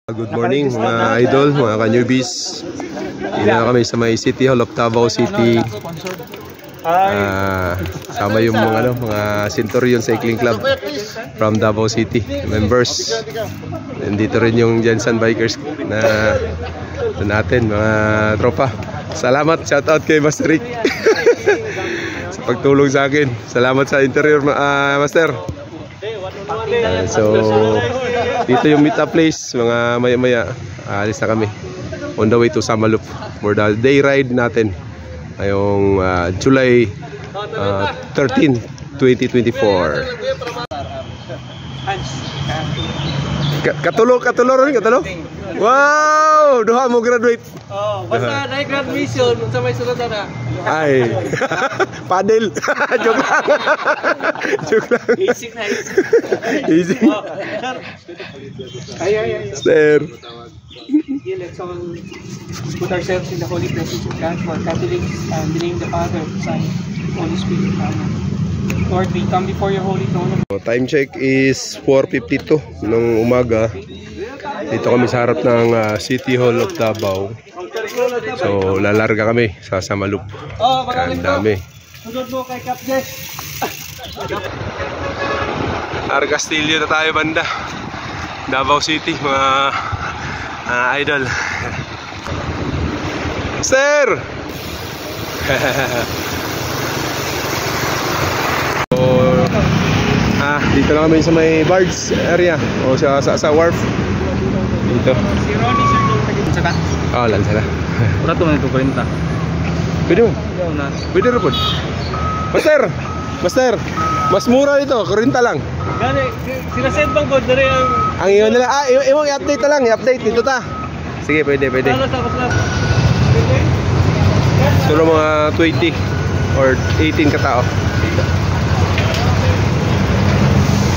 Good morning mga idol, mga ka-newbies. Dito na kami sa may City Hall of Davao City. Sama yung mga Centurion Cycling Club from Davao City members. Nandito rin yung Jensen Bikers na natin, mga tropa. Salamat, shout out kay Master Rick sa pagtulong sa akin. Salamat sa interior, Master. So dito yung meet up place, mga maya-maya alis na kami on the way to Samaloop for the day ride natin ngayong July 13, 2024. Katulo rin. Wow! Duha mo graduate. Oh, basta na-graduation sa may sunod na. Ay. Padel. Joke lang. Basic na. Easy. Ay. Sir. Let's all put ourselves in the holy presence of God for Catholics and the name of the Father, Son, Holy Spirit. Amen. Lord, we come before your holy throne. Time check is 4:52 ng umaga. Dito kami sa harap ng City Hall of Davao. So lalarga kami sa Samaloop. Ang dami. Sunod mo kay Capjes. Argastillo na tayo banda. Davao City, mga idol. Sir! Dito na kami sa may barge area o sa wharf. Dito. Si Ronnie sir nung taga-saka. Lansana. Ora to nito 40. Pwede mo? Pwede rin po. Master, mas mura dito, 40 lang. Gani, sila send bang god dere Ang iyon nila, i-update na lang, i-update dito ta. Sige, pwede. Solo mga 20 or 18 katao.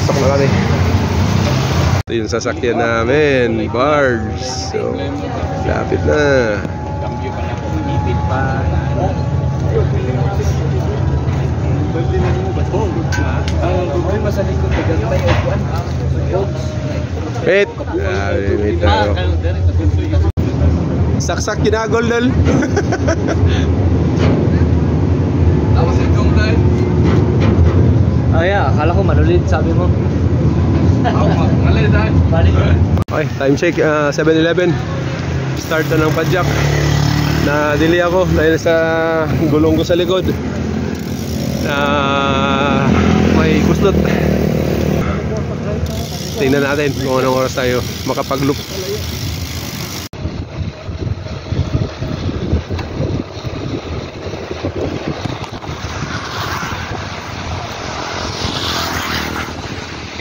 Pasok na kami. Ito yung sasakyan namin, barge. So, lapit na. Wait. Saksak kinagol dal. Akala ko manulit sabi mo. Okay, time check 7-11. Start na ng padjak. Na-delay ako dahil sa gulong ko sa likod. May kustot. Tingnan natin kung anong oras tayo makapag-loop.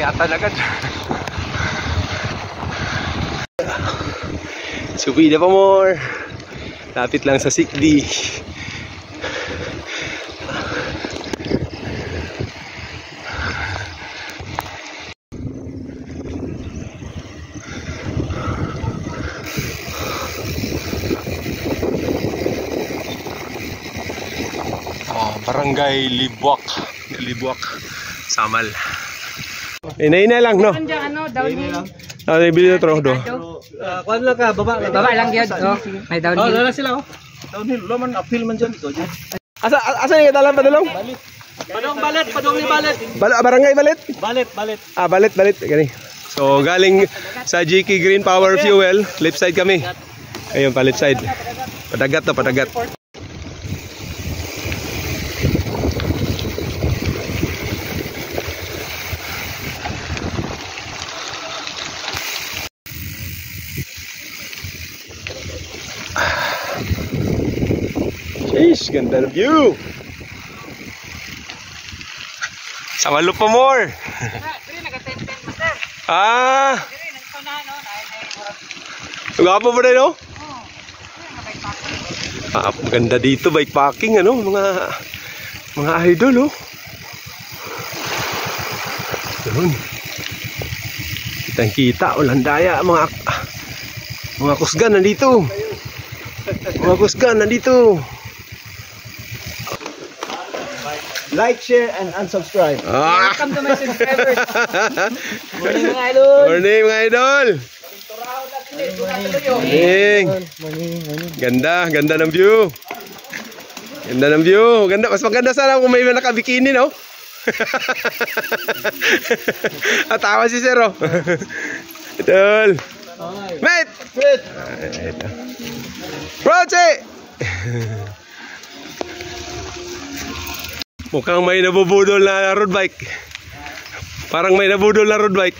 Kaya talaga. Subida pa more. Lapit lang sa Sikdi. Barangay Libuak, Samal. Inay lang, no? Bili na trodo. Kuan lang ka, baba lang gyud. May downhill. Dala sila Downhill, man uphill man diyan ito. Asa ni dalan padulong? Padong ni balet. Barangay Balit? Balet. Balit gani. So galing sa GK Green Power Fuel, left side kami. Ayun, palit side. Padagat. Jeez, ganda ng view. Samaloop pa more. Gwapo ba rin, no? Maganda dito, bike parking, mga idol, Doon. Kitang-kita, walang daya, mga kusgan nandito. Like, share, and unsubscribe. Welcome to my subscribers. Morning mga idol. Morning mga idol. Morning. Ganda, ganda ng view. Ganda ng view. Ganda, mas maganda sana kung may nakabikini, no? Atawa si Sir, oh. Idol. Mate! Ito. Proche! Mukhang may nabubudol na road bike. Parang may nabudol na road bike.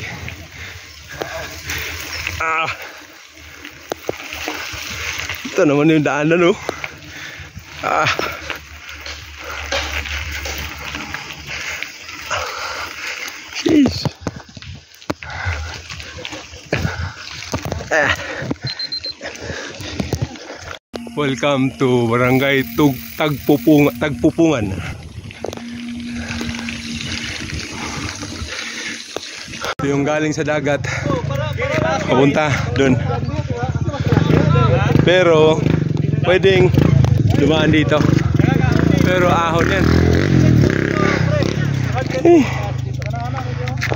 Ito naman yung daanan, no? Jeez. Welcome to Barangay Tagpupungan. Ito yung galing sa dagat papunta dun. Pero pwedeng dumaan dito. Pero ahon yan.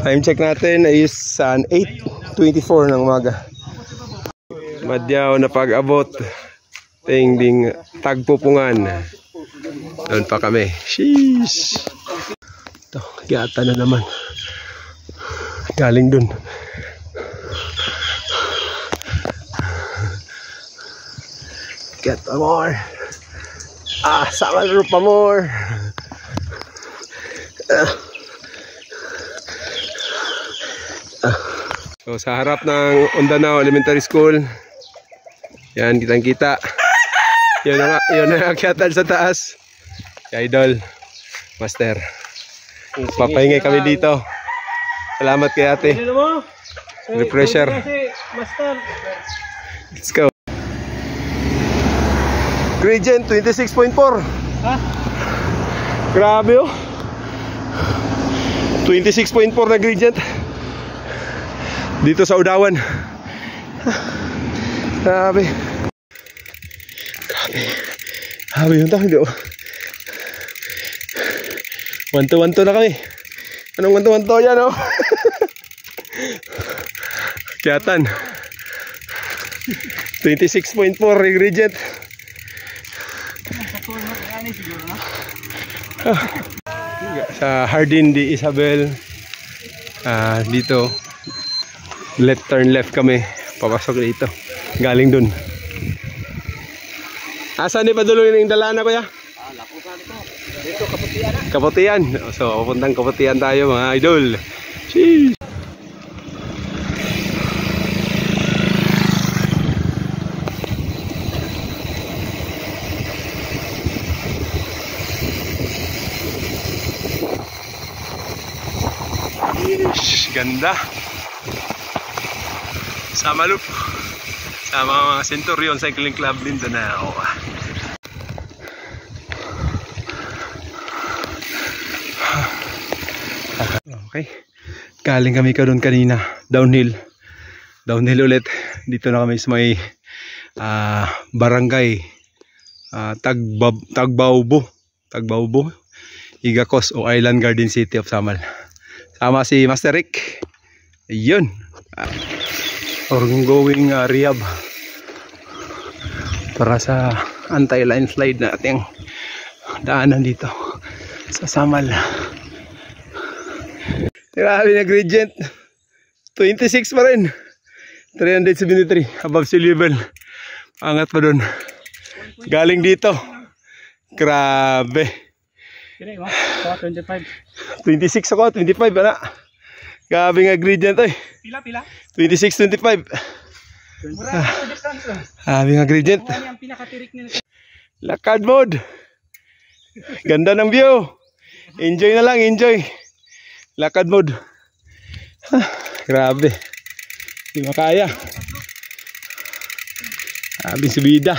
Time check natin is 8:24 ng umaga. Madyaw na pag-abot. Ding Tagpupungan. Doon pa kami. Sheesh. Ito, gata na naman. Galing dun. Get more. Sama na pa more. So sa harap ng Ondanao Elementary School. Yan, kitang-kita. Yun ang akyatan sa taas. Idol, Master. Papahingay kami dito. Salamat kay ate. Refresher. Let's go. Gradient 26.4. Ha? Grabe, oh. 26.4 na gradient. Dito sa Udawan. Grabe. Grabe yung tao. Wanto-wanto na kami. Anong wanto-wanto yan, oh? Kiyatan 26.4 ingredient. Sa Hardin de Isabel. Dito turn left kami. Papasok dito. Galing dun. Asan ni paduloy ng dalana, kuya? Dito, Kaputian. Kaputian. So, pupuntang Kaputian tayo, mga idol. Jeez. Ganda. Sama loop. Sama mga Centurion Cycling Club din doon na ako. Okay. Galing kami ka doon kanina. Downhill. Downhill ulit. Dito na kami sa may barangay Tagbaubo. Igacos o Island Garden City of Samal. Sama si Master Rick. Ayun. Going rehab para sa anti-landslide na ating daanan dito sa Samal. Grabe na gradient. 26 pa rin. 373 above sea level. Angat pa dun. Galing dito. Grabe. 26 ako, 25 na. Grabe nga gradient ay. Pila? 26, 25. Grabe nga gradient. Lakad mode. Ganda ng view. Enjoy na lang, enjoy. Lakad mode. Grabe. Di makaya. Grabe subida.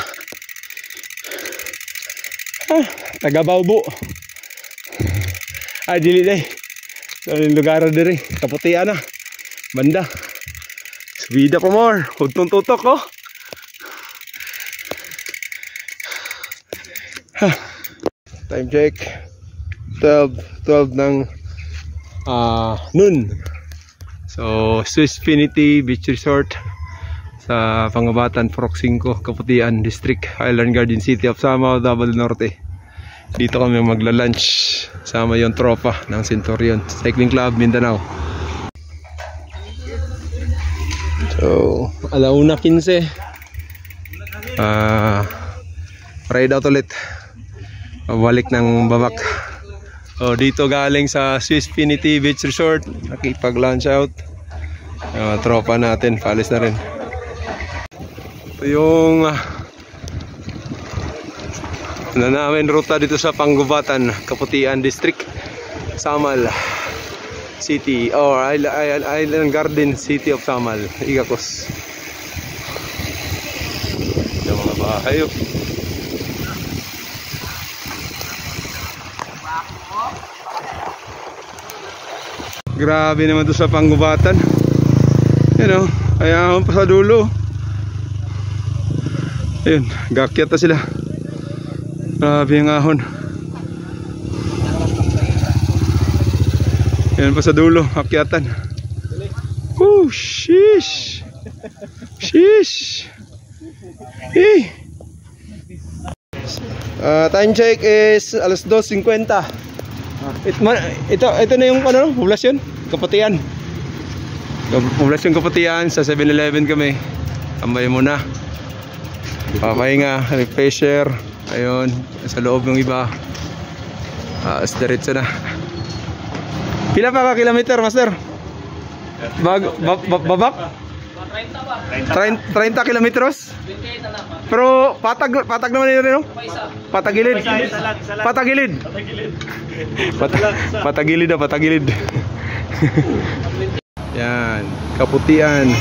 Taga-Baubo. Dili day. So yung lugar diri, Kaputian na. Banda. Subida pa more. Hudtong tutok, oh. Time check. 12 ng noon. So Swissfinity Beach Resort sa Pangabatan, Purok 5, Kaputian District, Island Garden City of Samar, Davao del Norte. Dito kami magla-lunch sama yung tropa ng Centurion Cycling Club Mindanao. So, 1:15. Ride out ulit. Balik ng Babak. Dito galing sa Swissfinity Beach Resort, nakipag-lunch out. Tropa natin, paalis na rin. Ito yung namin ruta dito sa Pangubatan, Kaputian District, Samal City or Island Garden City of Samal, Igakos. Yung mga bahay. Grabe naman to sa Pangubatan. Yan o, kaya pa sa dulo. Ayun, gakyat na sila. Grabe yung ahon. Yan pa sa dulo, akyatan. Oh, sheesh. Sheesh. Hey. Time check is 2:50. Ito na yung ano, poblasyon, Kaputian. Poblasyon Kaputian, sa 7-Eleven kami. Tambay muna. Papahinga, refresher. Ayun, sa loob ng iba. Diretso na. Pila pa ka kilometer, master? Babak? 30 kilometros? Pero patag naman yun, no? Patagilid. Patagilid. Patagilid na, patagilid. Yan, Kaputian.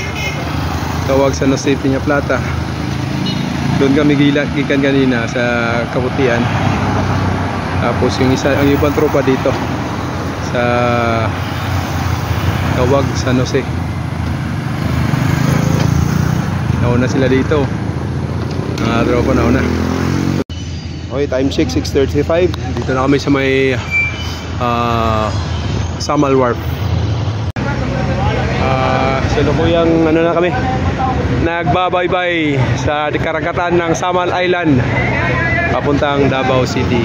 Tawag sa Jose Piña Plata. Doon kami gikan kanina sa Kaputian. Tapos yung ibang tropa dito sa Tawag San Jose. Nauna sila dito. Mga tropa nauna. Okay, time check 6:35. Dito na kami sa may Samal Wharf. Salukuyang ano na kami, nagbabaybay sa karagatan ng Samal Island papuntang Davao City.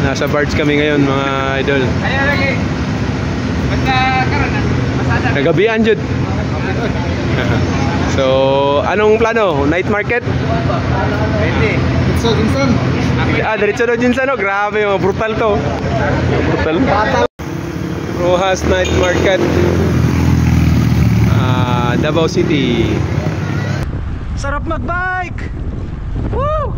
Nasa barge kami ngayon, mga idol. Nagabian jud. So, anong plano? Night market? Diretso Jinsan. Diretso do Jinsan, no? Grabe, mga brutal to. Brutal. Rojas Night Market, Davao City. Sarap magbike. Woo!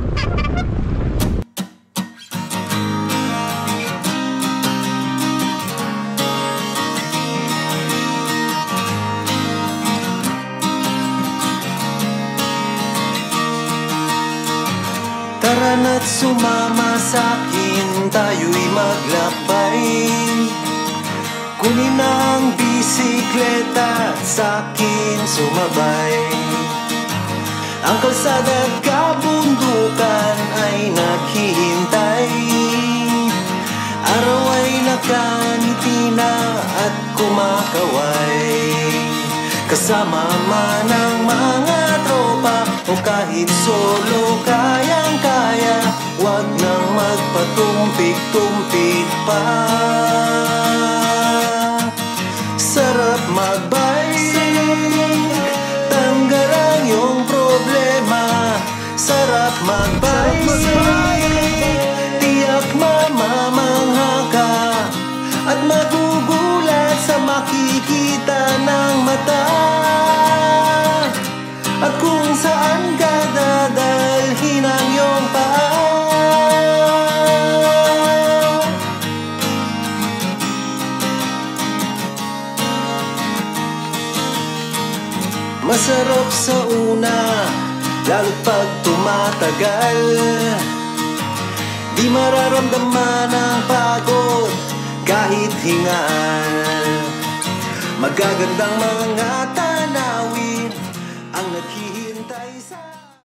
Tara na't sumama sa'kin, tayo'y maglakbay. Kunin ang bisikleta at sa'kin sumabay. Ang kalsada at kabundukan ay naghihintay. Araw ay nakangiti na at kumakaway. Kasama man ang mga tropa o kahit solo, kayang-kaya. Huwag nang magpatumpik-tumpik pa. Sarap magbike, tanggal ang iyong problema. Sarap magbike, tiyak mamamangha ka at magugulat sa makikita ng mata. At kung saan ka dadalhin ang iyong paa. Masarap sa una, lalo't pag tumatagal. Di mararamdaman ang pagod kahit hingal. Magagandang mga tanawin ang naghihingal.